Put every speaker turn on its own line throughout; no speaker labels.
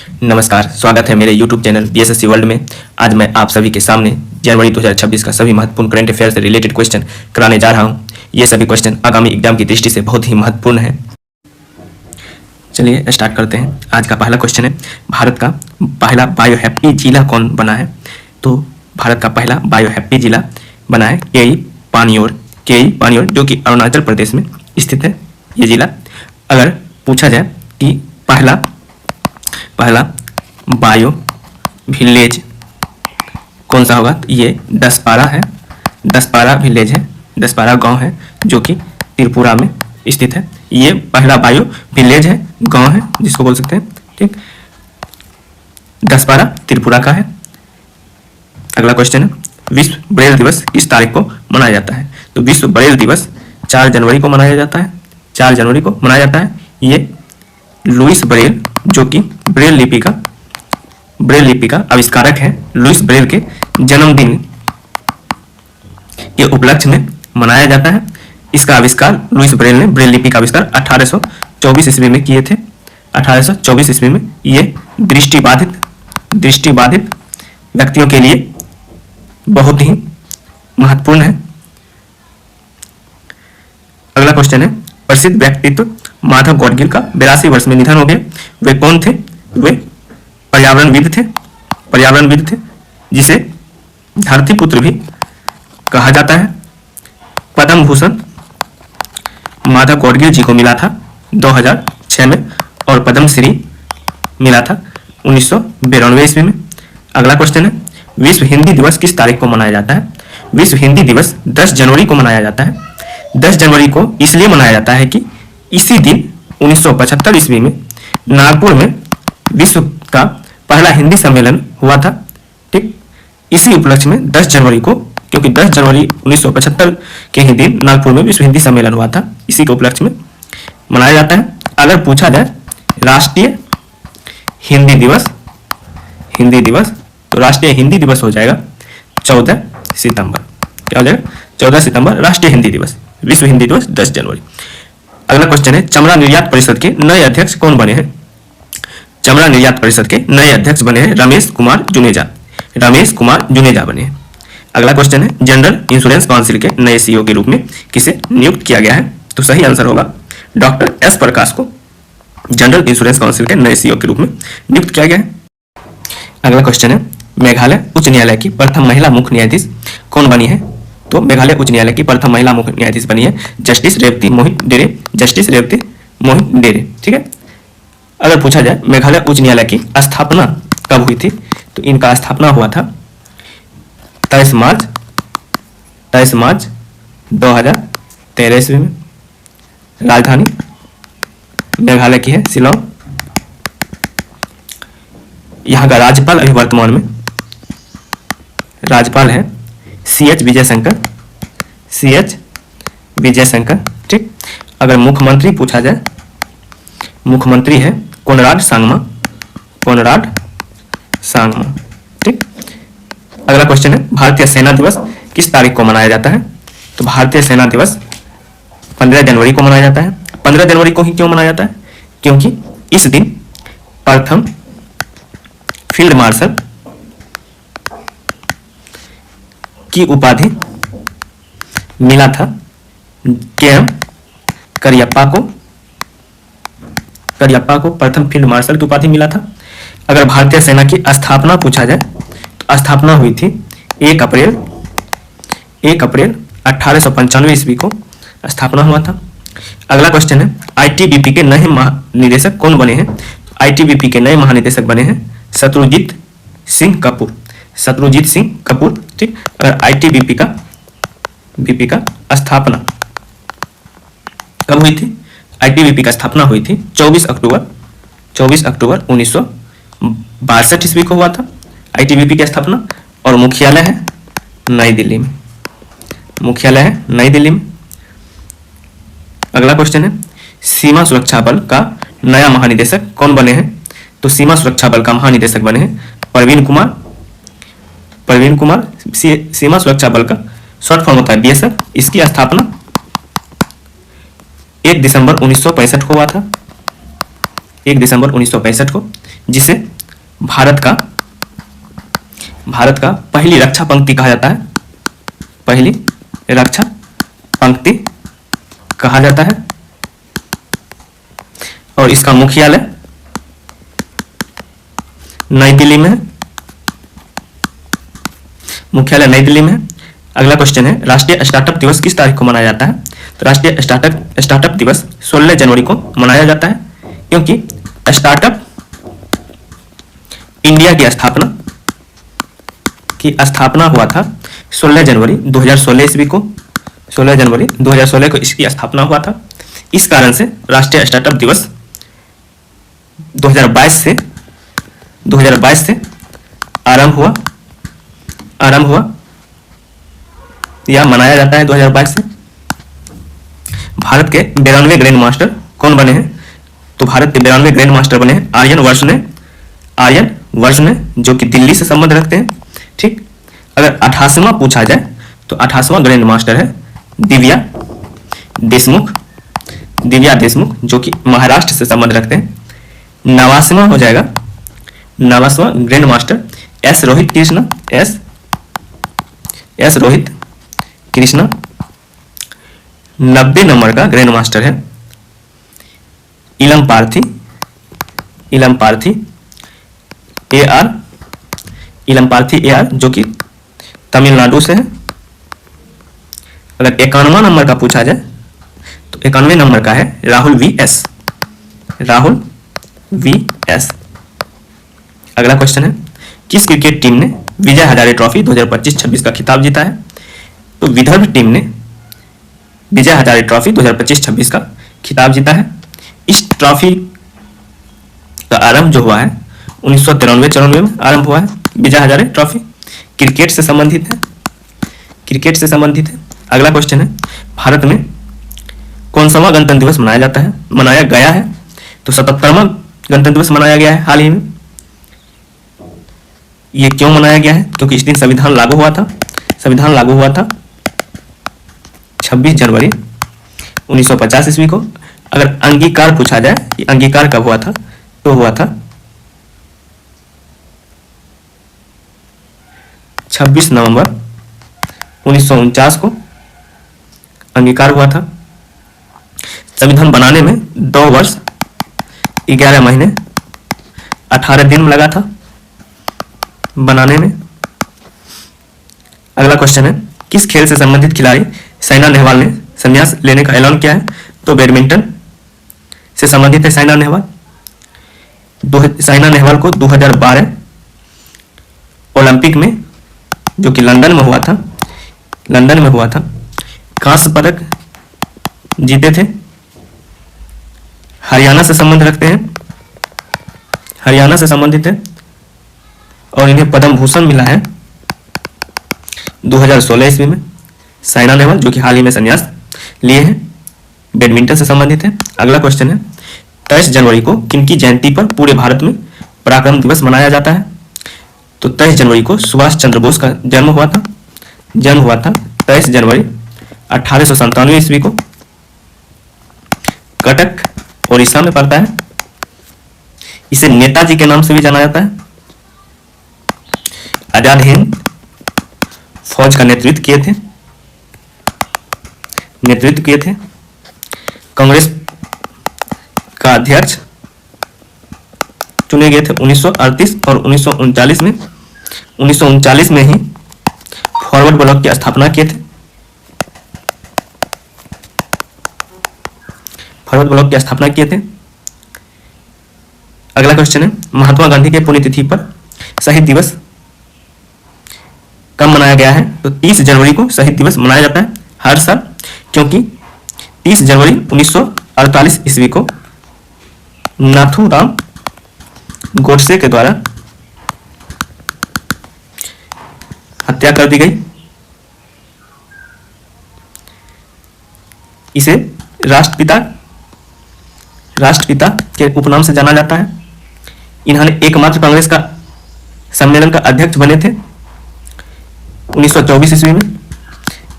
नमस्कार, स्वागत है मेरे YouTube चैनल बीएसएससी वर्ल्ड में। आज मैं आप सभी के सामने जनवरी 2026 का सभी महत्वपूर्ण करंट अफेयर से रिलेटेड क्वेश्चन कराने जा रहा हूं। ये सभी क्वेश्चन आगामी एग्जाम की दृष्टि से बहुत ही महत्वपूर्ण है। चलिए स्टार्ट करते हैं। आज का पहला क्वेश्चन है, भारत का पहला बायो हैप्पी जिला कौन बना है? तो भारत का पहला बायो हैप्पी जिला बना है केई पानियोर, जो कि अरुणाचल प्रदेश में स्थित है। ये जिला अगर पूछा जाए कि पहला बायो विलेज कौन सा होगा, तो ये दसपारा है। दसपारा विलेज है, दसपारा गांव है जो कि त्रिपुरा में स्थित है। ये पहला बायो विलेज है, गांव है जिसको बोल सकते हैं। ठीक, दसपारा त्रिपुरा का है। अगला क्वेश्चन है, विश्व ब्रेल दिवस किस तारीख को मनाया जाता है? तो विश्व ब्रेल दिवस 4 जनवरी को मनाया जाता है। 4 जनवरी को मनाया जाता है। ये लुइस ब्रेल जो कि ब्रेल लिपि का आविष्कारक है, लुइस ब्रेल के जन्मदिन के उपलक्ष्य में मनाया जाता है। इसका आविष्कार लुइस ब्रेल ने ब्रेल लिपि का आविष्कार 1824 ईस्वी में किए थे। 1824 ईस्वी में ये दृष्टिबाधित व्यक्तियों के लिए बहुत ही महत्वपूर्ण है। अगला क्वेश्चन है, प्रसिद्ध व्यक्तित्व माधव गाडगिल का 82 वर्ष में निधन हो गया। वे कौन थे? वे पर्यावरणविद थे जिसे धरती पुत्र भी कहा जाता है। पद्म भूषण माधव गाडगिल जी को मिला था 2006 में और पद्म श्री मिला था 1992 ईस्वी में। अगला क्वेश्चन है, विश्व हिंदी दिवस किस तारीख को मनाया जाता है? विश्व हिंदी दिवस 10 जनवरी को मनाया जाता है। 10 जनवरी को इसलिए मनाया जाता है कि इसी दिन 1975 ईस्वी में नागपुर में विश्व का पहला हिंदी सम्मेलन हुआ था। ठीक, इसी उपलक्ष्य में 10 जनवरी को, क्योंकि 10 जनवरी 1975 के ही दिन नागपुर में विश्व हिंदी सम्मेलन हुआ था, इसी के उपलक्ष्य में मनाया जाता है। अगर पूछा जाए राष्ट्रीय हिंदी दिवस, तो राष्ट्रीय हिंदी दिवस हो जाएगा 14 सितंबर। क्या हो जाएगा? 14 सितंबर राष्ट्रीय हिंदी दिवस। विश्व हिंदी दिवस 10 जनवरी। अगला क्वेश्चन है, चमड़ा निर्यात परिषद के नए अध्यक्ष कौन बने हैं? चमड़ा निर्यात परिषद के नए अध्यक्ष बने हैं रमेश कुमार जुनेजा बने हैं। अगला क्वेश्चन है, जनरल इंश्योरेंस काउंसिल के नए सीईओ के रूप में किसे नियुक्त किया गया है? तो सही आंसर होगा डॉक्टर एस प्रकाश को जनरल इंश्योरेंस काउंसिल के नए सीईओ के रूप में नियुक्त किया गया है। अगला क्वेश्चन है, मेघालय उच्च न्यायालय की प्रथम महिला मुख्य न्यायाधीश कौन बनी है? तो मेघालय उच्च न्यायालय की प्रथम महिला मुख्य न्यायाधीश बनी है जस्टिस रेवती मोहित डेरे। ठीक है, अगर पूछा जाए मेघालय उच्च न्यायालय की स्थापना कब हुई थी, तो इनका स्थापना हुआ था 23 मार्च 2013 ईस्वी में। राजधानी मेघालय की है शिलोंग। यहाँ का राज्यपाल अभी वर्तमान में राज्यपाल है CH विजयशंकर। ठीक, अगर मुख्यमंत्री पूछा जाए, मुख्यमंत्री है कोनराड सांगमा। ठीक, अगला क्वेश्चन है, भारतीय सेना दिवस किस तारीख को मनाया जाता है? तो भारतीय सेना दिवस 15 जनवरी को मनाया जाता है। 15 जनवरी को ही क्यों मनाया जाता है? क्योंकि इस दिन प्रथम फील्ड मार्शल की उपाधि मिला था KM करियप्पा को प्रथम फील्ड मार्शल की उपाधि मिला था। अगर भारतीय सेना की स्थापना पूछा जाए, तो स्थापना हुई थी 1 अप्रैल 1895 ईस्वी को स्थापना हुआ था। अगला क्वेश्चन है, ITBP के नए महानिदेशक कौन बने हैं? ITBP के नए महानिदेशक बने हैं शत्रुजीत सिंह कपूर। ठीक, अगर ITBP का स्थापना कब हुई थी? ITBP का स्थापना हुई थी 24 अक्टूबर 1962 ईस्वी को हुआ था ITBP की स्थापना, और मुख्यालय है नई दिल्ली में। अगला क्वेश्चन है, सीमा सुरक्षा बल का नया महानिदेशक कौन बने हैं? तो सीमा सुरक्षा बल का महानिदेशक बने हैं प्रवीण कुमार। सीमा सुरक्षा बल का शॉर्ट फॉर्म होता है BSF। इसकी स्थापना 1 दिसंबर 1965 को हुआ था। 1 दिसंबर 1965 को, जिसे भारत का पहली रक्षा पंक्ति कहा जाता है, पहली रक्षा पंक्ति कहा जाता है। और इसका मुख्यालय नई दिल्ली में है, मुख्यालय नई दिल्ली में है। अगला क्वेश्चन है, राष्ट्रीय स्टार्टअप दिवस किस तारीख को मनाया जाता है? तो राष्ट्रीय स्टार्टअप दिवस 16 जनवरी को मनाया जाता है, क्योंकि स्टार्टअप इंडिया की स्थापना हुआ था 16 जनवरी 2016 ईस्वी को, 16 जनवरी 2016 को इसकी स्थापना हुआ था। इस कारण से राष्ट्रीय स्टार्टअप दिवस 2022 से आरंभ हुआ या मनाया जाता है 2022 से। भारत के 92 ग्रैंड मास्टर कौन बने हैं? तो भारत के 92 ग्रैंड मास्टर बने हैं आर्यन वर्ष ने, जो कि दिल्ली से संबंध रखते हैं। ठीक, अगर 88वां पूछा जाए तो 88वां ग्रैंड मास्टर है दिव्या देशमुख, जो कि महाराष्ट्र से संबंध रखते हैं। 89वां हो जाएगा, 89वां grand master S Rohit Krishna. 90 number का ग्रैंड मास्टर है इलम पार्थी AR, जो कि तमिलनाडु से है। अगर 91वां नंबर का पूछा जाए तो 91वें नंबर का है राहुल VS। अगला क्वेश्चन है, किस क्रिकेट टीम ने विजय हजारे ट्रॉफी 2025-26 का खिताब जीता है? तो विदर्भ टीम ने विजय हजारे ट्रॉफी 2025-26 का खिताब जीता है। इस ट्रॉफी का आरंभ जो हुआ है 1993-94 में आरंभ हुआ है। विजय हजारे ट्रॉफी क्रिकेट से संबंधित है। अगला क्वेश्चन है, भारत में कौन सा गणतंत्र दिवस मनाया गया है? तो 77वां गणतंत्र दिवस मनाया गया है हाल ही में। ये क्यों मनाया गया है? क्योंकि इस दिन संविधान लागू हुआ था 26 जनवरी 1950 ईस्वी को। अगर अंगीकार पूछा जाए कि अंगीकार कब हुआ था, तो हुआ था 26 नवंबर 1949 को अंगीकार हुआ था। संविधान बनाने में 2 वर्ष 11 महीने 18 दिन लगा था बनाने में। अगला क्वेश्चन है, किस खेल से संबंधित खिलाड़ी साइना नेहवाल ने संन्यास लेने का ऐलान किया है? तो बैडमिंटन से संबंधित है साइना नेहवाल को 2012 ओलंपिक में, जो कि लंदन में हुआ था, कांस्य पदक जीते थे। हरियाणा से संबंधित है और इन्हें पद्म भूषण मिला है 2016 ईस्वी में। साइना नेहवाल जो कि हाल ही में संन्यास लिए हैं, बैडमिंटन से संबंधित है। अगला क्वेश्चन है, 23 जनवरी को किनकी जयंती पर पूरे भारत में पराक्रम दिवस मनाया जाता है? तो 23 जनवरी को सुभाष चंद्र बोस का जन्म हुआ था 23 जनवरी 1897 ईस्वी को। कटक ओडिशा में पड़ता है। इसे नेताजी के नाम से भी जाना जाता है। आजाद हिंद फौज का नेतृत्व किए थे। कांग्रेस का अध्यक्ष चुने गए थे 1938 और 1939 में। 1939 में ही फॉरवर्ड ब्लॉक की स्थापना किए थे। अगला क्वेश्चन है, महात्मा गांधी के पुण्यतिथि पर शहीद दिवस कब मनाया गया है? तो 30 जनवरी को शहीद दिवस मनाया जाता है हर साल, क्योंकि 30 जनवरी 1948 ईस्वी को नाथूराम गोडसे के द्वारा हत्या कर दी गई। इसे राष्ट्रपिता के उपनाम से जाना जाता है। इन्होंने एकमात्र कांग्रेस का सम्मेलन का अध्यक्ष बने थे 1924 ईस्वी में।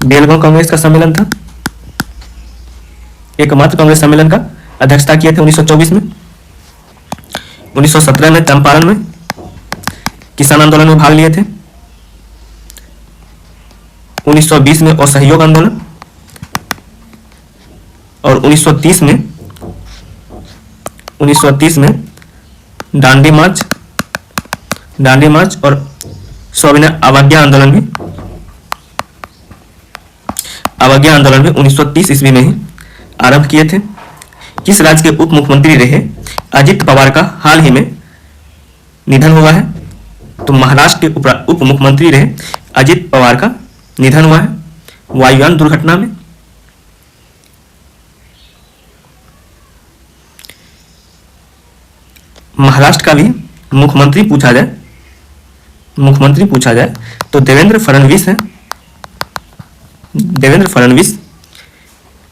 बेलगांव कांग्रेस का सम्मेलन था, एकमात्र कांग्रेस सम्मेलन का अध्यक्षता किए थे 1924 में। 1917 में चंपारण में किसान आंदोलन में भाग लिए थे। 1920 में असहयोग आंदोलन और 1930 में दांडी मार्च और सविनय अवज्ञा आंदोलन भी 1930 ईस्वी में ही आरंभ किए थे। किस राज्य के उप मुख्यमंत्री रहे अजित पवार का हाल ही में निधन हुआ है? तो महाराष्ट्र के उप मुख्यमंत्री रहे अजित पवार का निधन हुआ है वायुयान दुर्घटना में। महाराष्ट्र का भी मुख्यमंत्री पूछा जाए तो देवेंद्र फडणवीस है। देवेंद्र फडणवीस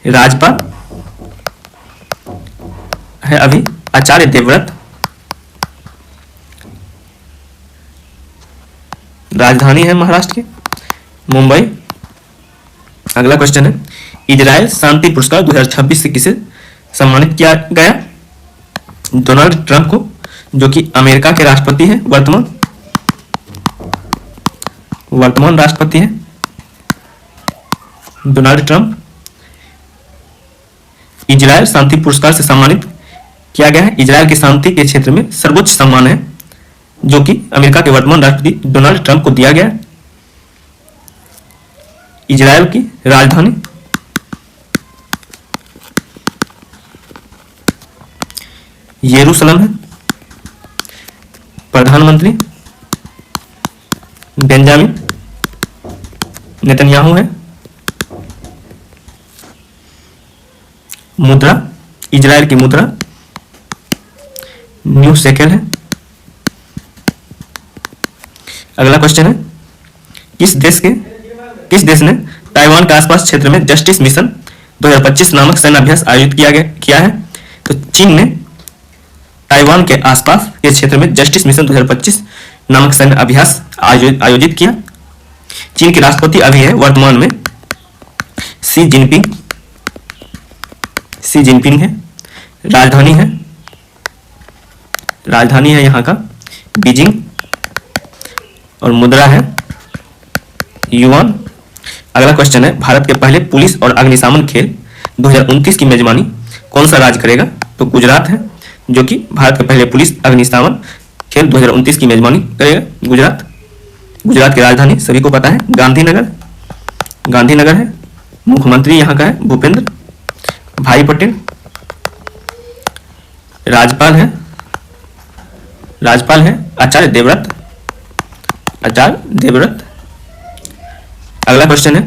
राज्यपाल है अभी आचार्य देवव्रत। राजधानी है महाराष्ट्र की मुंबई। अगला क्वेश्चन है इजराइल शांति पुरस्कार 2026 से किसे सम्मानित किया गया? डोनाल्ड ट्रंप को, जो कि अमेरिका के राष्ट्रपति हैं, वर्तमान राष्ट्रपति हैं डोनाल्ड ट्रंप। इजराइल शांति पुरस्कार से सम्मानित किया गया है। इजराइल की शांति के क्षेत्र में सर्वोच्च सम्मान है जो कि अमेरिका के वर्तमान राष्ट्रपति डोनाल्ड ट्रंप को दिया गया है। इजराइल की राजधानी यरूशलेम है। प्रधानमंत्री बेंजामिन नेतन्याहू है। मुद्रा इजराइल की मुद्रा न्यू शेकेल है। अगला क्वेश्चन है किस देश ने ताइवान के आसपास क्षेत्र में जस्टिस मिशन 2025 नामक सैन्य अभ्यास आयोजित किया है? तो चीन ने ताइवान के आसपास के क्षेत्र में जस्टिस मिशन 2025 नामक सैन्य अभ्यास आयोजित किया। चीन के राष्ट्रपति अभी है वर्तमान में सी जिनपिंग है। राजधानी है यहाँ का बीजिंग और मुद्रा है युआन। अगला क्वेश्चन है भारत के पहले पुलिस और अग्निशमन खेल 2029 की मेजबानी कौन सा राज्य करेगा? तो गुजरात है जो कि भारत के पहले पुलिस अग्निशमन खेल 2029 की मेजबानी करेगा। गुजरात की राजधानी सभी को पता है गांधीनगर है। मुख्यमंत्री यहाँ का है भूपेंद्र भाई पटेल। राज्यपाल है आचार्य देवव्रत। अगला क्वेश्चन है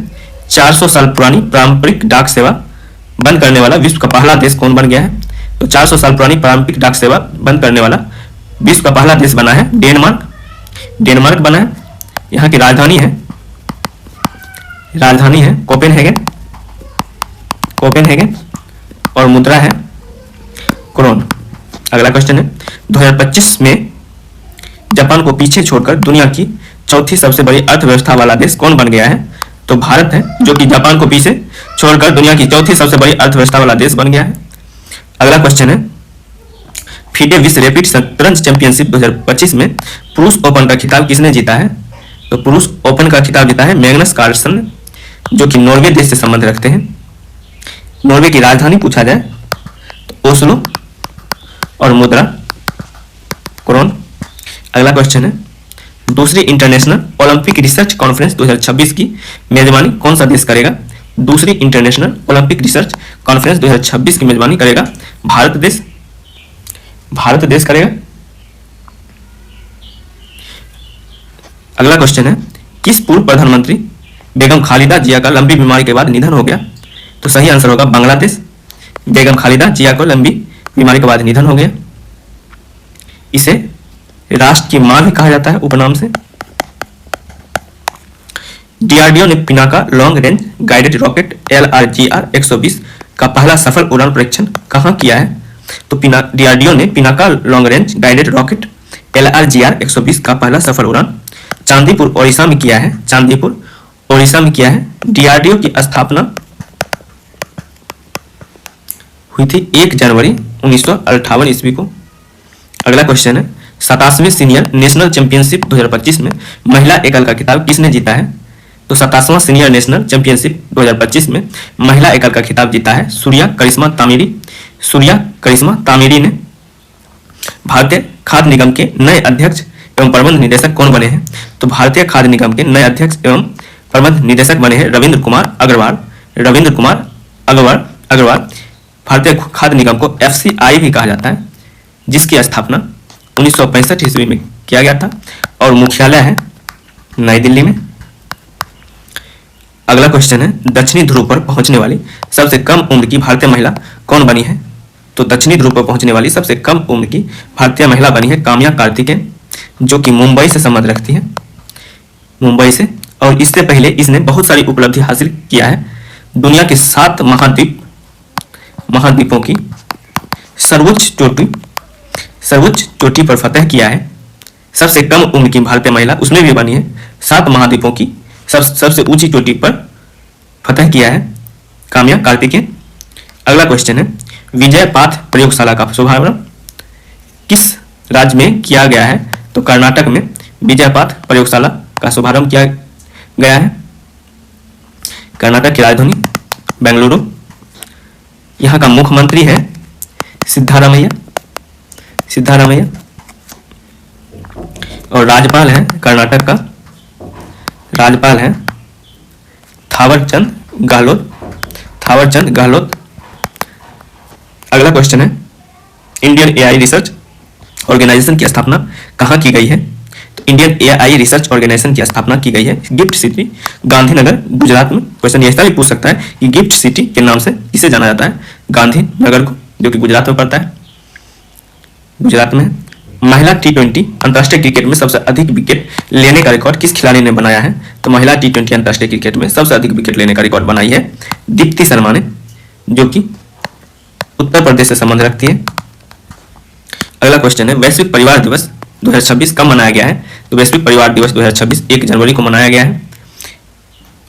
400 साल पुरानी पारंपरिक डाक सेवा बंद करने वाला विश्व का पहला देश कौन बन गया है? तो 400 साल पुरानी पारंपरिक डाक सेवा बंद करने वाला विश्व का पहला देश बना है डेनमार्क बना है। यहाँ की राजधानी है कोपेनहेगन और मुद्रा है क्रोन। अगला क्वेश्चन है 2025 में जापान को पीछे छोड़कर दुनिया की चौथी सबसे बड़ी अर्थव्यवस्था वाला देश कौन बन गया है? तो भारत है जो कि जापान को पीछे छोड़कर दुनिया की चौथी सबसे बड़ी अर्थव्यवस्था वाला देश बन गया है। अगला क्वेश्चन है फीडे विश्व रैपिड शतरंज चैंपियनशिप 2025 में पुरुष ओपन का खिताब किसने जीता है? तो पुरुष ओपन का खिताब जीता है मैग्नस कार्लसन जो कि नॉर्वे देश से संबंध रखते हैं। नॉर्वे की राजधानी पूछा जाए तो ओस्लो और मुद्रा क्रोन। अगला क्वेश्चन है दूसरी इंटरनेशनल ओलंपिक रिसर्च कॉन्फ्रेंस 2026 की मेजबानी कौन सा देश करेगा? दूसरी इंटरनेशनल ओलंपिक रिसर्च कॉन्फ्रेंस 2026 की मेजबानी करेगा भारत देश करेगा। अगला क्वेश्चन है किस पूर्व प्रधानमंत्री बेगम खालिदा जिया का लंबी बीमारी के बाद निधन हो गया? तो सही आंसर होगा बांग्लादेश। बेगम खालिदा जिया को लंबी बीमारी के बाद निधन हो गया। इसे राष्ट्र की मां भी कहा जाता है उपनाम से। डीआरडीओ ने Pinaka long range guided rocket LRGR 120 का पहला सफल उड़ान परीक्षण कहां किया है? तो डीआरडीओ ने Pinaka long range guided rocket LRGR 120 का पहला सफल उड़ान चांदीपुर ओडिशा में किया है। डीआरडीओ की स्थापना हुई थी 1 जनवरी 1958 ईस्वी को। अगला क्वेश्चन है 27वें सीनियर नेशनल चैंपियनशिप 2025 में महिला एकल का खिताब किसने जीता है? तो 27वां सीनियर नेशनल चैंपियनशिप 2025 में महिला एकल का खिताब जीता है सूर्या करिश्मा तामिरी। सूर्या करिश्मा तामिरी ने। भारतीय खाद्य निगम के नए अध्यक्ष एवं प्रबंध निदेशक कौन बने हैं? तो भारतीय खाद्य निगम के नए अध्यक्ष एवं प्रबंध निदेशक बने हैं रविंद्र कुमार अग्रवाल। रविंद्र कुमार अग्रवाल। भारतीय खाद्य निगम को FCI भी कहा जाता है, जिसकी स्थापना 1965 ईस्वी में किया गया था और मुख्यालय है नई दिल्ली में। अगला क्वेश्चन है, दक्षिणी ध्रुव पर पहुंचने वाली सबसे कम उम्र की भारतीय महिला कौन बनी है? तो दक्षिणी ध्रुव पर पहुंचने वाली सबसे कम उम्र की भारतीय महिला बनी है काम्या कार्तिकेयन, जो कि मुंबई से संबंध रखती है, मुंबई से। और इससे पहले इसने बहुत सारी उपलब्धि हासिल किया है। दुनिया के 7 महाद्वीपों की सर्वोच्च चोटी पर फतह किया है। सबसे कम उम्र की भारतीय महिला उसमें भी बनी है। 7 महाद्वीपों की सबसे ऊंची चोटी पर फतह किया है काम्या कार्तिकेयन। अगला क्वेश्चन है, विजय पाथ प्रयोगशाला का शुभारंभ किस राज्य में किया गया है? तो कर्नाटक में विजय पाथ प्रयोगशाला का शुभारंभ किया गया है। कर्नाटक की राजधानी बेंगलुरु। यहाँ का मुख्यमंत्री है सिद्धारामैया। और राज्यपाल है कर्नाटक का, राज्यपाल है थावरचंद गहलोत। अगला क्वेश्चन है, इंडियन AI रिसर्च ऑर्गेनाइजेशन की स्थापना कहाँ की गई है? तो इंडियन AI रिसर्च ऑर्गेनाइजेशन की स्थापना की गई है गिफ्ट सिटी गांधीनगर गुजरात में। क्वेश्चन ऐसा भी पूछ सकता है कि गिफ्ट सिटी के नाम से किसे जाना जाता है? गांधीनगर को, जो कि गुजरात में पड़ता है, गुजरात में। महिला T20 अंतर्राष्ट्रीय क्रिकेट में सबसे अधिक विकेट लेने का रिकॉर्ड किस खिलाड़ी ने बनाया है? तो महिला T20 अंतर्राष्ट्रीय क्रिकेट में सबसे अधिक विकेट लेने का रिकॉर्ड बनाई है दीप्ति शर्मा ने, जो कि उत्तर प्रदेश से संबंध रखती है। अगला क्वेश्चन है, वैश्विक परिवार दिवस 2026 कब मनाया गया है? तो वैश्विक परिवार दिवस 2026 1 जनवरी को मनाया गया है।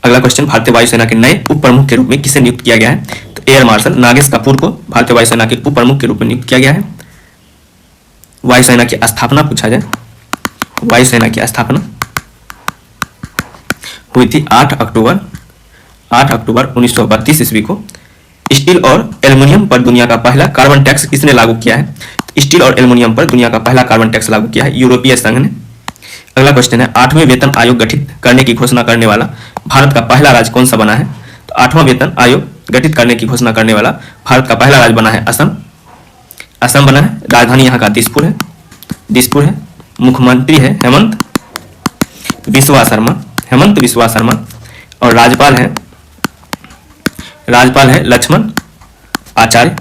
अगला क्वेश्चन, भारतीय वायुसेना के नए उप प्रमुख के रूप में किसे नियुक्त किया गया है? तो एयर मार्शल नागेश कपूर को भारतीय वायुसेना के उप प्रमुख के रूप में नियुक्त किया गया है। वायुसेना की स्थापना पूछा जाए, वायुसेना की स्थापना हुई थी 8 अक्टूबर 1932 ईस्वी को। स्टील और एल्युमिनियम पर दुनिया का पहला कार्बन टैक्स किसने लागू किया है? स्टील और एल्युमिनियम पर दुनिया का पहला कार्बन टैक्स लागू किया है यूरोपीय संघ ने। अगला क्वेश्चन है, 8वें वेतन आयोग गठित करने की घोषणा करने वाला भारत का पहला राज्य कौन सा बना है? तो 8वां वेतन आयोग गठित करने की घोषणा करने वाला भारत का पहला राज्य बना है असम। असम बना है। राजधानी यहाँ का दिसपुर है। मुख्यमंत्री है हेमंत बिस्वा शर्मा। और राज्यपाल है लक्ष्मण आचार्य।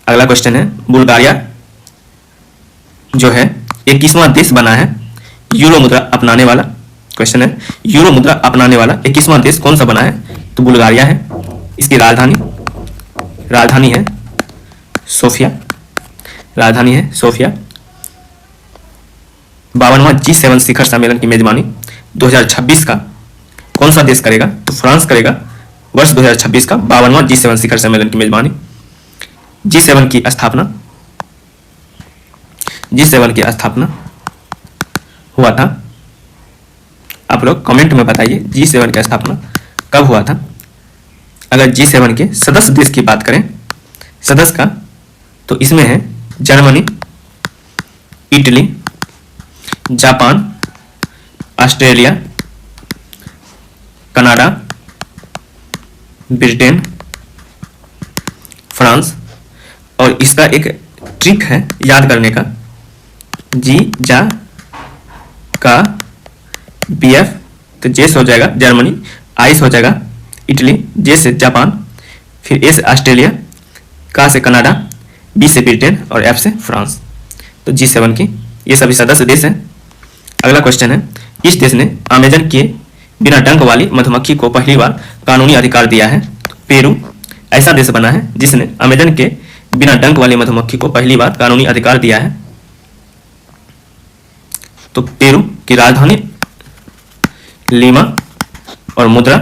अगला क्वेश्चन है, बुल्गारिया जो है 21वां देश बना है यूरो मुद्रा अपनाने वाला। क्वेश्चन है, यूरो मुद्रा अपनाने वाला 21वां देश कौन सा बना है? तो बुल्गारिया है। इसकी राजधानी है सोफिया। 52वां G7 शिखर सम्मेलन की मेजबानी 2026 का कौन सा देश करेगा? तो फ्रांस करेगा। वर्ष 2026 का 52वां G7 शिखर सम्मेलन की मेजबानी। G7 की स्थापना हुआ था, आप लोग कमेंट में बताइए G7 की स्थापना कब हुआ था। अगर G7 के सदस्य देश की बात करें, सदस्य का, तो इसमें है Germany, Italy, Japan, Australia, Canada, Britain, France. और इसका एक ट्रिक है याद करने का, जी जा का BF, तो जे से हो जाएगा जर्मनी, आई से हो जाएगा इटली, जे से जापान, फिर ए से ऑस्ट्रेलिया, का से कनाडा, बी से ब्रिटेन और एफ से फ्रांस। तो G7 की ये सभी सदस्य देश हैं। अगला क्वेश्चन है, इस देश ने अमेजन के बिना डंक वाली मधुमक्खी को पहली बार कानूनी अधिकार दिया है? पेरू ऐसा देश बना है जिसने अमेजन के बिना डंक वाली मधुमक्खी को पहली बार कानूनी अधिकार दिया है। तो पेरू की राजधानी लीमा और मुद्रा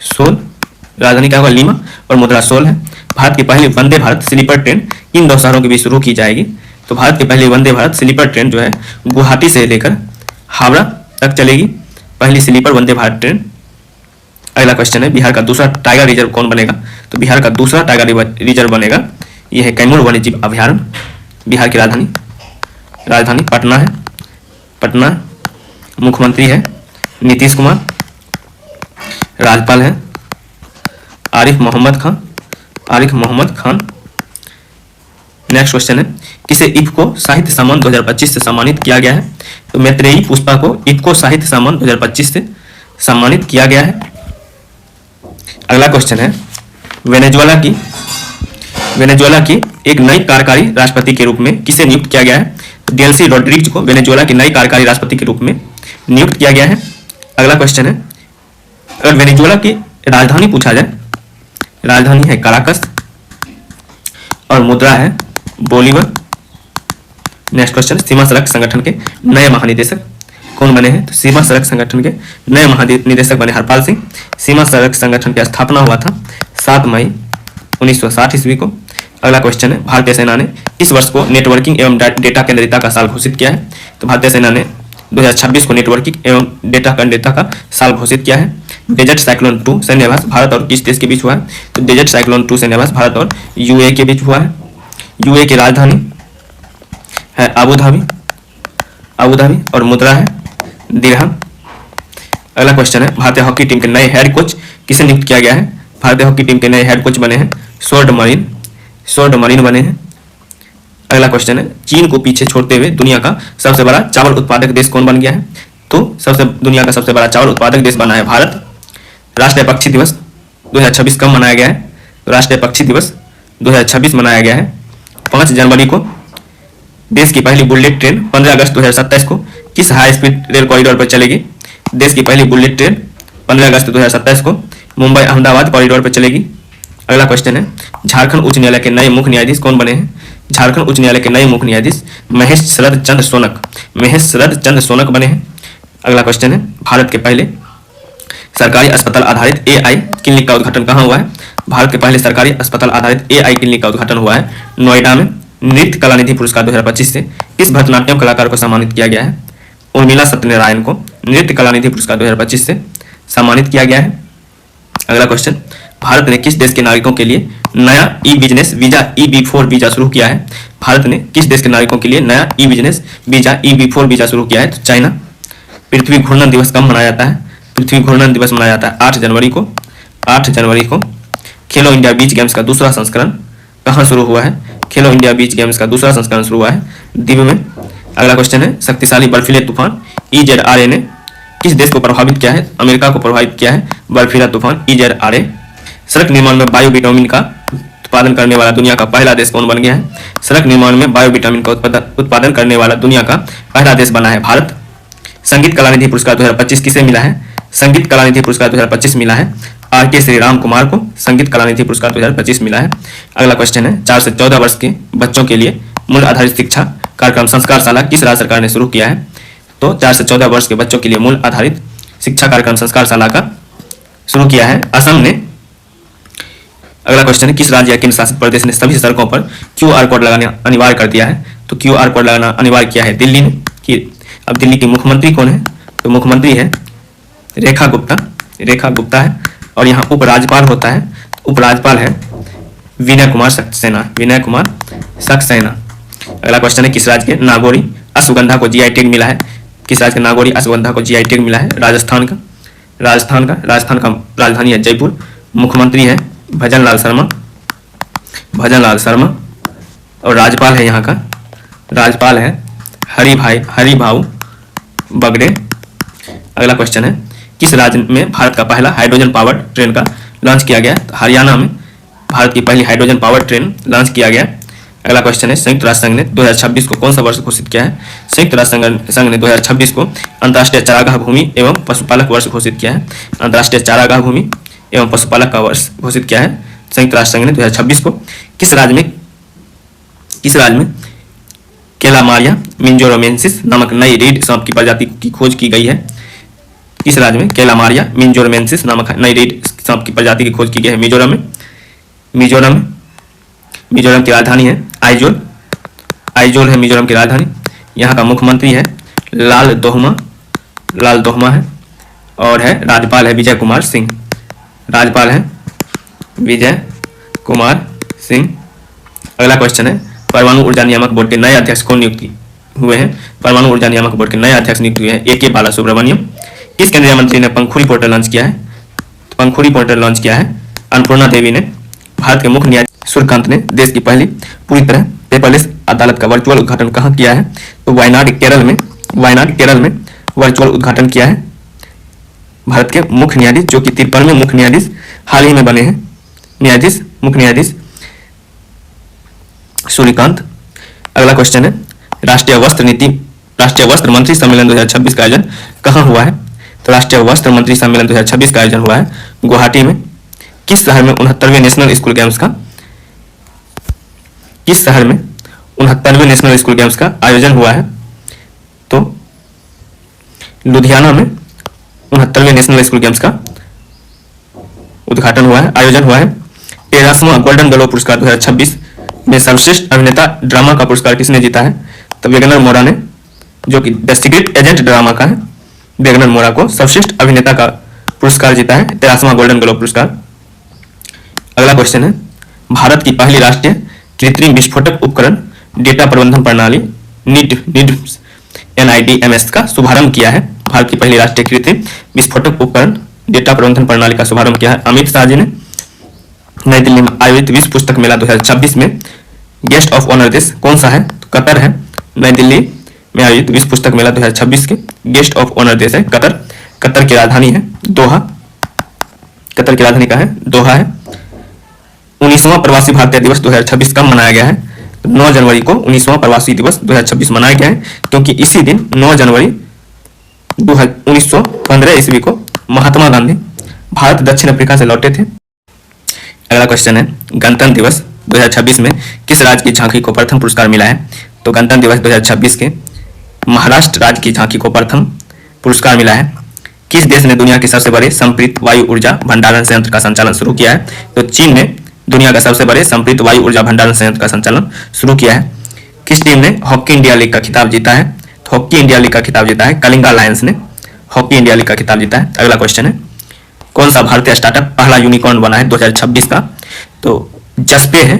सोल। राजधानी क्या होगा? लीमा और मुद्रा सोल है। भारत की पहली वंदे भारत स्लीपर ट्रेन किन दो शहरों के बीच शुरू की जाएगी? तो भारत की पहली वंदे भारत स्लीपर ट्रेन जो है गुवाहाटी से लेकर हावड़ा तक चलेगी, पहली स्लीपर वंदे भारत ट्रेन। अगला क्वेश्चन है बिहार का दूसरा टाइगर रिजर्व कौन बनेगा? तो बिहार का दूसरा टाइगर रिजर्व बनेगा यह है कैमूर वन्यजीव अभ्यारण्य। बिहार की राजधानी पटना है। पटना। मुख्यमंत्री है नीतीश कुमार। राज्यपाल है आरिफ मोहम्मद खान। नेक्स्ट क्वेश्चन है किसे इफ्को साहित्य सम्मान 2025 से सम्मानित किया गया है? तो मैत्रेयी पुष्पा को इफ्को साहित्य सम्मान 2025 से सम्मानित किया गया है। अगला क्वेश्चन है वेनेजुएला की एक नई कार्यकारी राष्ट्रपति के रूप में किसे नियुक्त किया गया है? तो डेल्सी रोड्रिग्ज को वेनेजुएला की नई कार्यकारी राष्ट्रपति के रूप में नियुक्त किया गया है। अगला क्वेश्चन है अगर वेनेजुएला की राजधानी पूछा जाए, राजधानी है काराकस और मुद्रा है बोलीवर। नेक्स्ट क्वेश्चन सीमा सड़क संगठन के नए महानिदेशक कौन बने हैं? तो सीमा सड़क संगठन के नए महानिदेशक बने हरपाल सिंह। सीमा सड़क संगठन की स्थापना हुआ था 7 मई 1960 ईस्वी को। अगला क्वेश्चन है भारतीय सेना ने इस वर्ष को नेटवर्किंग एवं डेटा केंद्रिता का साल घोषित किया है? तो भारतीय सेना ने 2026 को नेटवर्किंग एवं डेटा केंद्रिता का साल घोषित किया है। डेजर्ट साइक्लोन 2 सैन्याभ्यास भारत और किस देश के बीच हुआ है? तो डेजर्ट साइक्लोन 2 सैन्याभ्यास भारत और यूएई के बीच हुआ है। यूएई की राजधानी है अबू धाबी और मुद्रा है दिरहम। अगला क्वेश्चन है भारतीय हॉकी टीम के नए हेड कोच किसे नियुक्त किया गया है? भारतीय हॉकी टीम के नए हेड कोच बने हैं स्वर्ण मरीन बने हैं। अगला क्वेश्चन है चीन को पीछे छोड़ते हुए दुनिया का सबसे बड़ा चावल उत्पादक देश कौन बन गया है? तो दुनिया का सबसे बड़ा चावल उत्पादक देश बना है भारत। राष्ट्रीय पक्षी दिवस 2026 कब मनाया गया है? तो राष्ट्रीय पक्षी दिवस 2026 मनाया गया है 5 जनवरी को। देश की पहली बुलेट ट्रेन 15 अगस्त 2027 को किस हाई स्पीड रेल कॉरिडोर पर चलेगी? देश की पहली बुलेट ट्रेन 15 अगस्त 2027 को मुंबई अहमदाबाद कॉरिडोर पर चलेगी। अगला क्वेश्चन है झारखंड उच्च न्यायालय के नए मुख्य न्यायाधीश कौन बने हैं? झारखंड उच्च न्यायालय के नए मुख्य न्यायाधीश महेश शरद चंद्र सोनक बने हैं। अगला क्वेश्चन है भारत के पहले सरकारी अस्पताल आधारित AI क्लिनिक का उद्घाटन कहाँ हुआ है? भारत के पहले सरकारी अस्पताल आधारित AI क्लिनिक का उद्घाटन हुआ है नोएडा में। नृत्य कला निधि पुरस्कार 2025 से किस भरतनाट्यम कलाकार को सम्मानित किया गया है? उर्मिला सत्यनारायण को नृत्य कला निधि पुरस्कार 2025 से सम्मानित किया गया है। अगला क्वेश्चन भारत ने किस देश के नागरिकों के लिए नया ई-बिजनेस वीजा EB4 वीजा शुरू किया है? भारत ने किस देश के नागरिकों के लिए नया ई-बिजनेस वीजा EB4 वीजा शुरू किया है? तो चाइना। पृथ्वी घूर्णन दिवस कब मनाया जाता है? पृथ्वी घूर्णन दिवस मनाया जाता है 8 जनवरी को। खेलो इंडिया बीच गेम्स का दूसरा संस्करण कहाँ शुरू हुआ है? खेलो इंडिया बीच गेम्स का दूसरा संस्करण शुरू हुआ है दीव में। अगला क्वेश्चन है शक्तिशाली बर्फीले तूफान EZRA ने किस देश को प्रभावित किया है? अमेरिका को प्रभावित किया है बर्फीला तूफान EZRA। सड़क निर्माण में बायोविटामिन का उत्पादन करने वाला दुनिया का पहला देश कौन बन गया है? सड़क निर्माण में बायोविटामिन का उत्पादन करने वाला दुनिया का पहला देश बना है भारत। संगीत कला निधि पुरस्कार 2025 किसे मिला है? संगीत कला निधि पुरस्कार 2025 मिला है RK श्रीराम कुमार को संगीत कला निधि पुरस्कार 2025 मिला है। अगला क्वेश्चन है 4 से 14 वर्ष के बच्चों के लिए मूल्य आधारित शिक्षा कार्यक्रम संस्कारशाला किस राज्य सरकार ने शुरू किया है? तो 4 से 14 वर्ष के बच्चों के लिए मूल्य आधारित शिक्षा कार्यक्रम संस्कारशाला का शुरू किया है असम ने। अगला क्वेश्चन है किस राज्य या केंद्र शासित प्रदेश ने सभी सड़कों पर QR कोड लगाना अनिवार्य कर दिया है? तो QR कोड लगाना अनिवार्य किया है दिल्ली ने। अब दिल्ली की मुख्यमंत्री कौन है? तो मुख्यमंत्री है रेखा गुप्ता है और यहाँ उपराज्यपाल होता है, उपराज्यपाल है विनय कुमार सक्सेना। अगला क्वेश्चन है किस राज्य के नागौरी अश्वगंधा को GI टैग मिला है? किस राज्य के नागौरी अश्वगंधा को GI टैग मिला है? राजस्थान का राजधानी है जयपुर। मुख्यमंत्री है भजनलाल शर्मा और राज्यपाल है यहाँ का राज्यपाल है हरिभाऊ बगड़े। अगला क्वेश्चन है किस राज्य में भारत का पहला हाइड्रोजन पावर ट्रेन का लॉन्च किया गया? तो हरियाणा में भारत की पहली हाइड्रोजन पावर ट्रेन लॉन्च किया गया। अगला क्वेश्चन है संयुक्त राष्ट्र संघ ने 2026 को कौन सा वर्ष घोषित किया है? संयुक्त राष्ट्र संघ ने 2026 को अंतर्राष्ट्रीय चारागाह भूमि एवं पशुपालक वर्ष घोषित किया है। अंतर्राष्ट्रीय चारागाह भूमि एवं पशुपालक का वर्ष घोषित किया है संयुक्त राष्ट्र संघ ने 2026 को। किस राज्य में कैलामारिया मिंजोरमेंसिस नामक नई रीड सांप की प्रजाति की खोज की गई है? किस राज्य में कैलामारिया मिंजोरमेंसिस नामक नई रीड सांप की प्रजाति की खोज की गई है? मिजोरम की राजधानी है आइजोल है मिजोरम की राजधानी। यहाँ का मुख्यमंत्री है लाल दोहमा है, और है राज्यपाल है विजय कुमार सिंह। राज्यपाल है विजय कुमार सिंह। अगला क्वेश्चन है, परमाणु ऊर्जा नियामक बोर्ड के नए अध्यक्ष कौन नियुक्त हुए हैं? परमाणु ऊर्जा नियामक बोर्ड के नए अध्यक्ष नियुक्त हुए हैं AK बालासुब्रमण्यम। किस केंद्रीय मंत्री ने पंखुड़ी पोर्टल लॉन्च किया है? पंखुड़ी पोर्टल लॉन्च किया है अन्नपूर्णा देवी ने। भारत के मुख्य न्यायाधीश सूर्यकांत ने देश की पहली पूरी तरह पेपरलेस अदालत का वर्चुअल उद्घाटन कहाँ किया है? तो वायनाड केरल में वर्चुअल उद्घाटन किया है भारत के मुख्य न्यायाधीश, जो कि 53वें मुख्य न्यायाधीश हाल ही में बने हैं, मुख्य न्यायाधीश सूर्यकांत। अगला क्वेश्चन है, राष्ट्रीय वस्त्र मंत्री सम्मेलन 2026 का आयोजन कहाँ हुआ है? तो राष्ट्रीय वस्त्र मंत्री सम्मेलन 2026 का आयोजन हुआ है गुवाहाटी में। किस शहर में 69वें नेशनल स्कूल गेम्स का आयोजन हुआ है? तो लुधियाना में 69वें नेशनल स्कूल गेम्स का आयोजन हुआ है। 13वां गोल्डन ग्लोब पुरस्कार 2026 में सर्वश्रेष्ठ अभिनेता ड्रामा का पुरस्कार किसने जीता है? तो वेगनर मोरा ने, जो कि द सीक्रेट एजेंट ड्रामा का है। वेगनर मोरा को सर्वश्रेष्ठ अभिनेता का पुरस्कार जीता है 13वां गोल्डन ग्लोब पुरस्कार। अगला क्वेश्चन है, भारत की पहली राष्ट्रीय कृत्रिम विस्फोटक उपकरण डेटा प्रबंधन प्रणाली NIDMS का शुभारंभ किया है। भारत की पहली राष्ट्रीय कृत्रिम विस्फोटक उपकरण डेटा प्रबंधन प्रणाली का शुभारंभ किया है अमित शाह जी ने। नई दिल्ली में आयोजित विश्व पुस्तक मेला 2026 में गेस्ट ऑफ ऑनर देश कौन सा है? तो कतर है। नई दिल्ली में आयोजित विश्व पुस्तक मेला 2026 के गेस्ट ऑफ ऑनर देश है कतर। कतर की राजधानी है दोहा। कतर की राजधानी का है दोहा है। 19वां प्रवासी भारतीय दिवस 2026 कब मनाया गया है? 9 जनवरी को 19वां प्रवासी दिवस 2026 मनाया गया है, क्योंकि इसी दिन 9 जनवरी 1915 ईस्वी को महात्मा गांधी भारत दक्षिण अफ्रीका से लौटे थे। अगला क्वेश्चन है, गणतंत्र दिवस 2026 में किस राज्य की झांकी को प्रथम पुरस्कार मिला है? तो गणतंत्र दिवस 2026 के महाराष्ट्र राज्य की झांकी को प्रथम पुरस्कार मिला है। किस देश ने दुनिया के सबसे बड़े संपीड़ित वायु ऊर्जा भंडारण संयंत्र का संचालन शुरू किया है? तो चीन ने दुनिया का सबसे बड़े संपीड़ित वायु ऊर्जा भंडारण संयंत्र का संचालन शुरू किया है। किस टीम ने हॉकी इंडिया लीग का खिताब जीता है? तो हॉकी इंडिया लीग का खिताब जीता है कलिंगा लायंस ने हॉकी इंडिया लीग का खिताब जीता है। अगला क्वेश्चन है, कौन सा भारतीय स्टार्टअप पहला यूनिकॉर्न बना है 2026 का? तो जस्पे है।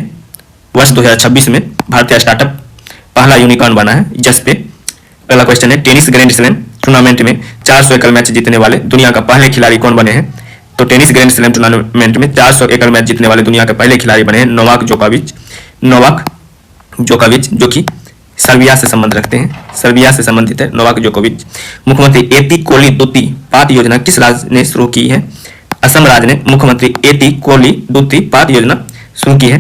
वर्ष 2026 में भारतीय स्टार्टअप पहला यूनिकॉर्न बना है जस्पे। अगला क्वेश्चन है, टेनिस ग्रैंड स्लैम टूर्नामेंट में 400 एकड़ मैच जीतने वाले दुनिया का पहले खिलाड़ी कौन बने हैं? तो टेनिस ग्रैंड स्लैम टूर्नामेंट में 400 एकड़ मैच जीतने वाले दुनिया के पहले खिलाड़ी बने हैं नोवाक जोकोविच, जो कि सर्बिया से संबंध रखते हैं, सर्बिया से संबंधित है नोवाक जोकोविच। मुख्यमंत्री एटी कोली दुती पात योजना किस राज्य ने शुरू की है? असम राज्य ने मुख्यमंत्री एटी कोली दुती पात योजना शुरू की है।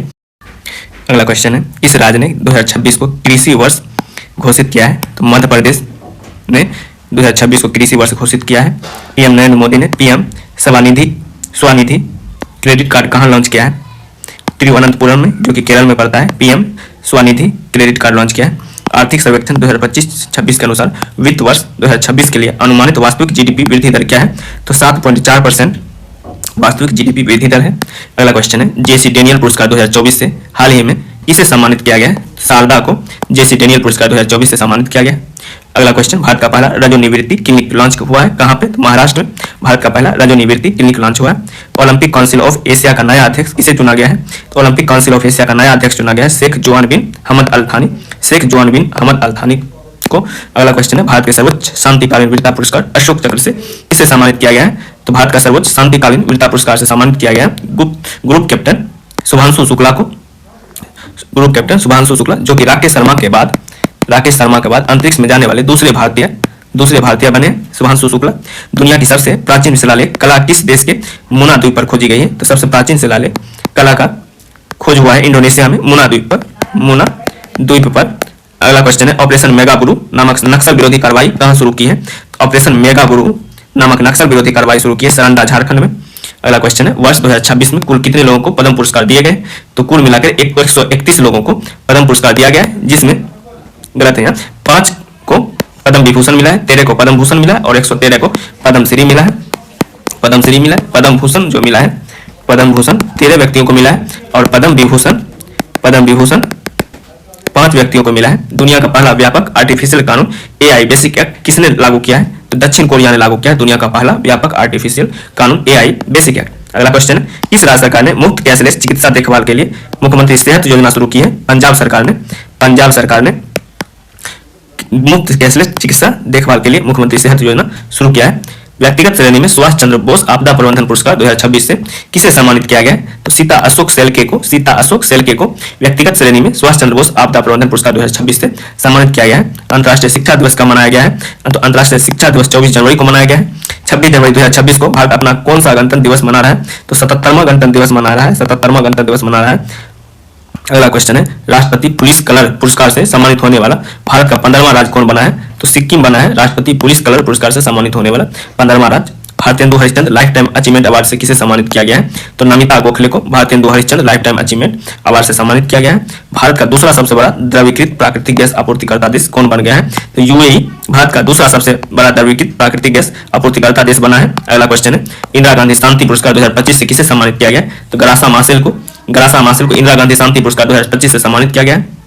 अगला क्वेश्चन है, किस राज्य ने 2026 को कृषि वर्ष घोषित किया है? तो मध्य प्रदेश ने 2026 को कृषि वर्ष घोषित किया है। पीएम नरेंद्र मोदी ने पीएम स्वनिधि क्रेडिट कार्ड कहाँ लॉन्च किया है? तिरुवनंतपुरम में, जो कि केरल में पड़ता है, PM Svanidhi credit card launch किया है। आर्थिक सर्वेक्षण 2025-26 के अनुसार वित्त वर्ष 2026 के लिए अनुमानित वास्तविक जीडीपी वृद्धि दर क्या है? तो 7.4% वास्तविक जीडीपी वृद्धि दर है। अगला क्वेश्चन है, जेसी डेनियल पुरस्कार 2024 से हाल ही में किसे सम्मानित किया गया है? शारदा को जेसी डेनियल पुरस्कार 2024 से सम्मानित किया गया। अगला क्वेश्चन, भारत का पहला रजोनिवृत्ति क्लिनिक लॉन्च हुआ है कहाँ पे? तो महाराष्ट्र में भारत का पहला रजोनिवृत्ति क्लिनिक लॉन्च हुआ है। ओलंपिक काउंसिल ऑफ एशिया का नया अध्यक्ष किसे चुना गया है? तो ओलंपिक काउंसिल ऑफ एशिया का नया अध्यक्ष चुना गया है शेख जोआन बिन हमद अल थानी को। अगला क्वेश्चन है, भारत के सर्वोच्च शांतिकालीन वीरता पुरस्कार अशोक चक्र से किसे सम्मानित किया गया है? तो भारत का सर्वोच्च शांतिकालीन वीरता पुरस्कार से सम्मानित किया गया ग्रुप कैप्टन शुभांशु शुक्ला को। ग्रुप कैप्टन शुभांशु शुक्ला, जो कि राकेश शर्मा के बाद अंतरिक्ष में जाने वाले दूसरे भारतीय बने शुभांशु शुक्ला। दुनिया की सबसे प्राचीन शिलालेख कला किस देश के मुना द्वीप पर खोजी गई है? तो सबसे प्राचीन शिलालेख कला का खोज हुआ है इंडोनेशिया में मुना द्वीप पर। अगला क्वेश्चन है, ऑपरेशन मेगा गुरु नामक नक्सल विरोधी कार्रवाई कहां शुरू की है? ऑपरेशन मेगा गुरु नामक नक्सल विरोधी कार्रवाई शुरू की है सरंडा, झारखंड में। अगला क्वेश्चन है, वर्ष 2026 में कुल कितने लोगों को पद्म पुरस्कार दिए गए? तो कुल मिलाकर 131 लोगों को पद्म पुरस्कार दिया गया है, जिसमें गलत है यहाँ 5 को पद्म विभूषण मिला है, 13 को पद्म भूषण मिला है और 113 को पद्मश्री मिला है। पद्म भूषण जो मिला है, पद्म भूषण 13 व्यक्तियों को मिला है और पद्म विभूषण 5 5 व्यक्तियों को मिला है। दुनिया का पहला व्यापक आर्टिफिशियल कानून AI बेसिक एक्ट किसने लागू किया है? तो दक्षिण कोरिया ने लागू किया है दुनिया का पहला व्यापक आर्टिफिशियल कानून AI बेसिक एक्ट। अगला क्वेश्चन है, किस राज्य सरकार ने मुफ्त कैशलेस चिकित्सा देखभाल के लिए मुख्यमंत्री सेहत योजना शुरू की है? पंजाब सरकार ने मुफ्त कैशलेस चिकित्सा देखभाल के लिए मुख्यमंत्री सेहत योजना शुरू किया है। व्यक्तिगत श्रेणी में सुभाष चंद्र बोस आपदा प्रबंधन पुरस्कार 2026 से किसे सम्मानित किया गया है? तो सीता अशोक सेल्के को व्यक्तिगत श्रेणी में सुभाष चंद्र बोस आपदा प्रबंधन पुरस्कार 2026 से सम्मानित किया गया है। अंतर्राष्ट्रीय शिक्षा दिवस कब मनाया गया है? तो अंतर्राष्ट्रीय शिक्षा दिवस 24 जनवरी को मनाया गया है। 26 जनवरी 2026 को भारत अपना कौन सा गणतंत्र दिवस मना रहा है? तो 77वां गणतंत्र दिवस मना रहा है। अगला क्वेश्चन है, राष्ट्रपति पुलिस कलर पुरस्कार से सम्मानित होने वाला भारत का 15वां राज्य कौन बना है? तो सिक्किम बना है राष्ट्रपति पुलिस कलर पुरस्कार से सम्मानित होने वाला 15वां राज्य। Bharatendu Harishchandra life time achievement award से किसे सम्मानित किया गया है? तो नमिता गोखले को Bharatendu Harishchandra life time achievement award से सम्मानित किया गया है। भारत का दूसरा सबसे बड़ा द्रवीकृत प्राकृतिक गैस आपूर्तिकर्ता देश कौन बन गया है? तो UAE भारत का दूसरा सबसे बड़ा द्रवीकृत प्राकृतिक गैस आपूर्तिकर्ता देश बना है। अगला क्वेश्चन है, इंदिरा गांधी शांति पुरस्कार 2025 से किसे सम्मानित किया गया है? तो ग्रासा मासेल को इंदिरा गांधी शांति पुरस्कार 2025 से सम्मानित किया गया है।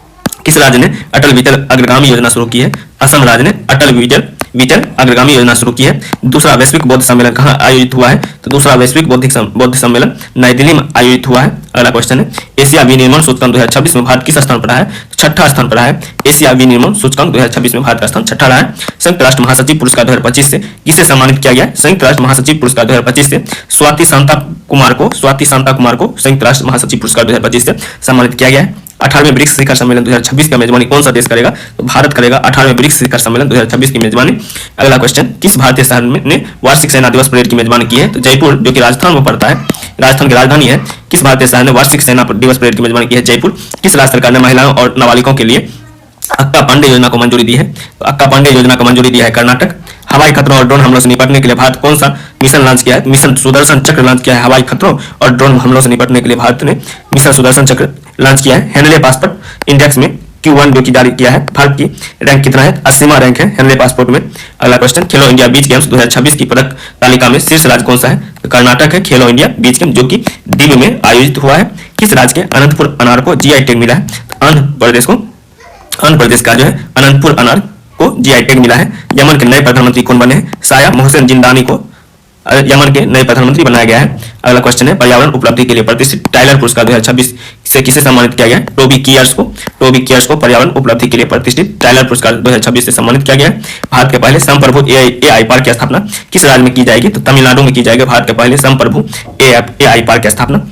किस राज्य ने अटल विटल अग्रगामी योजना शुरू की है? असम राज्य ने अटल विटल अग्रगामी योजना शुरू की है। दूसरा वैश्विक बौद्ध सम्मेलन कहाँ आयोजित हुआ है? तो दूसरा वैश्विक बौद्ध सम्मेलन नई दिल्ली में आयोजित हुआ है। अगला क्वेश्चन है, एशिया विनिर्माण सूचकांक 2026 में भारत किस स्थान पर रहा है? तो छठा स्थान पर रहा है। एशिया विनिर्माण सूचकांक 2026 में भारत का स्थान छठा रहा है। संयुक्त राष्ट्र महासचिव पुरस्कार 2025 से किसे सम्मानित किया गया है? संयुक्त राष्ट्र महासचिव पुरस्कार 2025 से स्वाति शांता कुमार को संयुक्त राष्ट्र महासचिव पुरस्कार 2025 से सम्मानित किया गया है। 18वें ब्रिक्स शिखर सम्मेलन 2026 का मेजबानी कौन सा देश करेगा? तो भारत करेगा 18वें ब्रिक्स शिखर सम्मेलन 2026 की मेजबानी। अगला क्वेश्चन, किस भारतीय शहर ने वार्षिक सेना दिवस परेड की मेजबानी की है? तो जयपुर, जो कि राजस्थान में पड़ता है, राजस्थान की राजधानी है। किस भारतीय शहर ने वार्षिक सेना दिवस परेड की मेजबानी की है? जयपुर। किस राज्य सरकार ने महिलाओं और नाबालिगों के लिए अक्का पांडे योजना को मंजूरी दी है? तो अक्का पांडे योजना को मंजूरी दिया है कर्नाटक। हवाई खतरों और ड्रोन हमलों से निपटने के लिए भारत कौन सा मिशन लॉन्च किया है? मिशन सुदर्शन चक्र लॉन्च किया है। हवाई खतरों और ड्रोन हमलों से निपटने के लिए भारत ने मिशन सुदर्शन चक्र लॉन्च किया है। हेनले पासपोर्ट इंडेक्स में Q1 जो कि जारी किया है, भारत की रैंक कितना है? 80वां रैंक है हेनले पासपोर्ट में। अगला क्वेश्चन, खेलो इंडिया बीच गेम्स 2026 की पदक तालिका में शीर्ष राज्य कौन सा है? तो कर्नाटक है खेलो इंडिया बीच गेम, जो कि दिल्ली में आयोजित हुआ है। किस राज्य के अनंतपुर अनार को GI टैग मिला है? तो आंध्र प्रदेश का जो है अनंतपुर अनार को GI टैग मिला है। यमन के नए प्रधानमंत्री कौन बने हैं? शाया मोहसिन जिंदानी को यमन के नए प्रधानमंत्री बनाया गया है। अगला क्वेश्चन है, पर्यावरण उपलब्धि के लिए प्रतिष्ठित टाइलर पुरस्कार 2026 से किसे सम्मानित किया गया है? टोबी कियर्स को पर्यावरण उपलब्धि के लिए प्रतिष्ठित टाइलर पुरस्कार 2026 से सम्मानित किया गया है। भारत के पहले संप्रभु AI पार्क की स्थापना किस राज्य में की जाएगी? तो तमिलनाडु में की जाएगी भारत के पहले संप्रभु AI पार्क की स्थापना।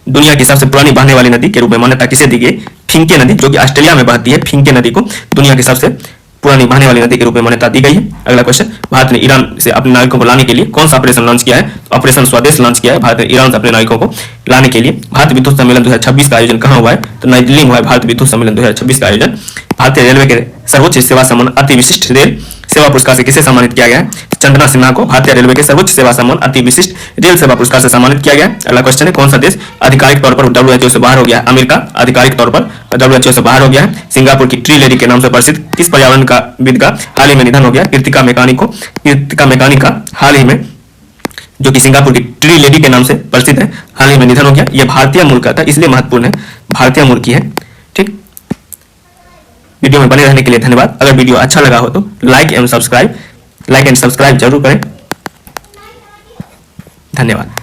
दुनिया की सबसे पुरानी बहने वाली नदी के रूप में मान्यता किसे दी गई? फिंके नदी, जो कि ऑस्ट्रेलिया में बहती है। फिंके नदी को दुनिया की सबसे पुरानी बहने वाली नदी के रूप में मान्यता दी गई है। अगला क्वेश्चन, भारत ने ईरान से अपने नागरिकों को लाने के लिए कौन सा ऑपरेशन लॉन्च किया है? तो ऑपरेशन स्वदेश लॉन्च किया है भारत ने ईरान से अपने नागरिकों को लाने के लिए। भारत विद्युत सम्मेलन 2026 का आयोजन कहाँ हुआ है? तो नई दिल्ली में हुआ है भारत विद्युत सम्मेलन 2026 का आयोजन। भारतीय रेलवे के सर्वोच्च सेवा सम्मान अति विशिष्ट रेल सेवा पुरस्कार से किसे सम्मानित किया गया है? चंदना सिन्हा को भारतीय रेलवे के सर्वोच्च सेवा सम्मान अति विशिष्ट रेल सेवा पुरस्कार से सम्मानित किया गया है। अगला क्वेश्चन है, कौन सा देश आधिकारिक तौर पर WHO से बाहर हो गया है? अमेरिका आधिकारिक तौर पर WHO से बाहर हो गया है। सिंगापुर की ट्री लेडी के नाम से प्रसिद्ध किस पर्यावरण का विद का हाल ही में निधन हो गया? कृतिका मैकानिक का हाल ही में, जो कि सिंगापुर की ट्री लेडी के नाम से प्रसिद्ध है, हाल ही में निधन हो गया। यह भारतीय मूल का था, इसलिए महत्वपूर्ण है, भारतीय मूल की है। ठीक, वीडियो में बने रहने के लिए धन्यवाद। अगर वीडियो अच्छा लगा हो तो लाइक एंड सब्सक्राइब जरूर करें। धन्यवाद।